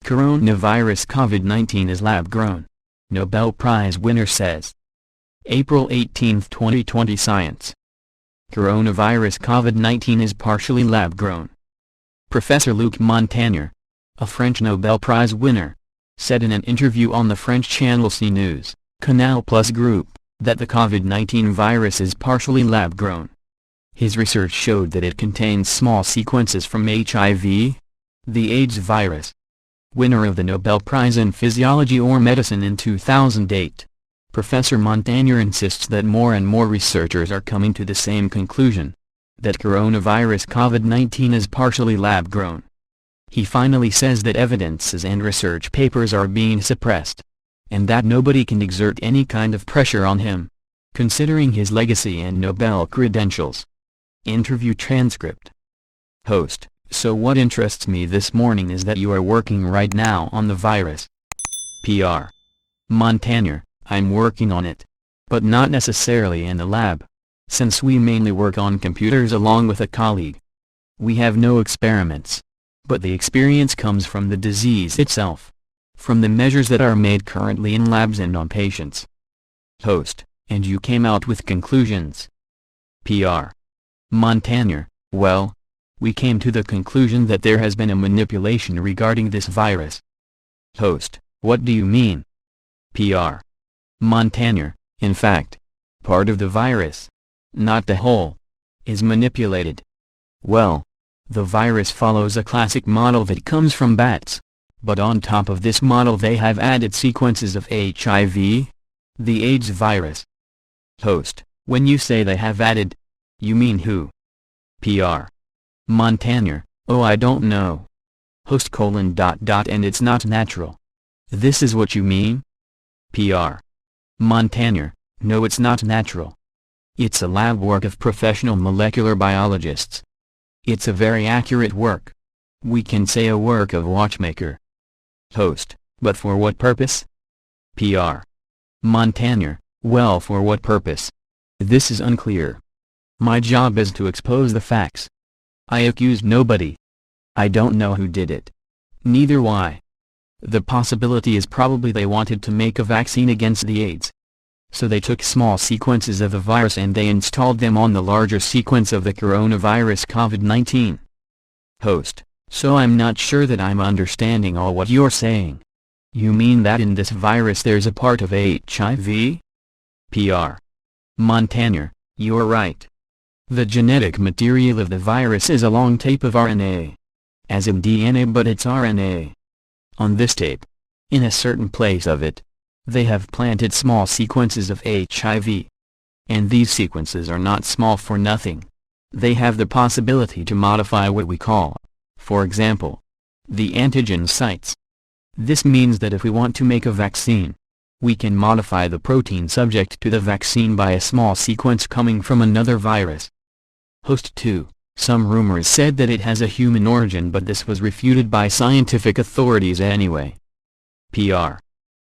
Coronavirus COVID-19 is lab-grown. Nobel Prize winner says. April 18, 2020 Science. Coronavirus COVID-19 is partially lab-grown. Professor Luc Montagnier, a French Nobel Prize winner, said in an interview on the French channel CNews, Canal Plus Group, that the COVID-19 virus is partially lab-grown. His research showed that it contains small sequences from HIV, the AIDS virus. Winner of the Nobel Prize in Physiology or Medicine in 2008, Professor Montagnier insists that more and more researchers are coming to the same conclusion, that coronavirus COVID-19 is partially lab-grown. He finally says that evidences and research papers are being suppressed, and that nobody can exert any kind of pressure on him, considering his legacy and Nobel credentials. Interview transcript. Host: So what interests me this morning is that you are working right now on the virus. PR. Montagnier: I'm working on it. But not necessarily in the lab, since we mainly work on computers along with a colleague. We have no experiments. But the experience comes from the disease itself, from the measures that are made currently in labs and on patients. Host: And you came out with conclusions. PR. Montagnier: Well, we came to the conclusion that there has been a manipulation regarding this virus. Host: What do you mean? PR. Montagnier: In fact, part of the virus, not the whole, is manipulated. Well, the virus follows a classic model that comes from bats, but on top of this model they have added sequences of HIV, the AIDS virus. Host: When you say they have added, you mean who? PR. Montagnier: Oh, I don't know. Host: And it's not natural. This is what you mean? PR. Montagnier: No, it's not natural. It's a lab work of professional molecular biologists. It's a very accurate work. We can say a work of watchmaker. Host: But for what purpose? PR. Montagnier: Well, for what purpose? This is unclear. My job is to expose the facts. I accuse nobody. I don't know who did it. Neither why. The possibility is probably they wanted to make a vaccine against the AIDS. So they took small sequences of the virus and they installed them on the larger sequence of the coronavirus COVID-19. Host: So I'm not sure that I'm understanding all what you're saying. You mean that in this virus there's a part of HIV? PR. Montagnier: You're right. The genetic material of the virus is a long tape of RNA. As in DNA, but it's RNA. On this tape, in a certain place of it, they have planted small sequences of HIV. And these sequences are not small for nothing. They have the possibility to modify what we call, for example, the antigen sites. This means that if we want to make a vaccine, we can modify the protein subject to the vaccine by a small sequence coming from another virus. Host 2. Some rumors said that it has a human origin, but this was refuted by scientific authorities anyway. PR.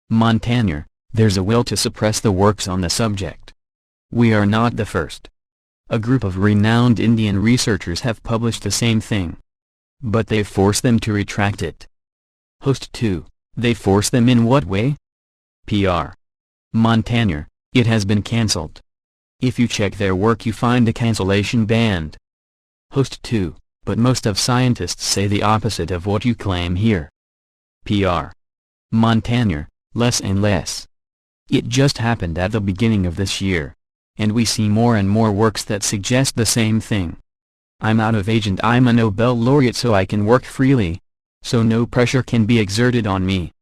Montagnier: There's a will to suppress the works on the subject. We are not the first. A group of renowned Indian researchers have published the same thing. But they've forced them to retract it. Host 2. They forced them in what way? PR. Montagnier: It has been cancelled. If you check their work you find a cancellation band. Host 2. But most of scientists say the opposite of what you claim here. PR. Montagnier: Less and less. It just happened at the beginning of this year. And we see more and more works that suggest the same thing. I'm out of age and I'm a Nobel laureate, so I can work freely. So no pressure can be exerted on me.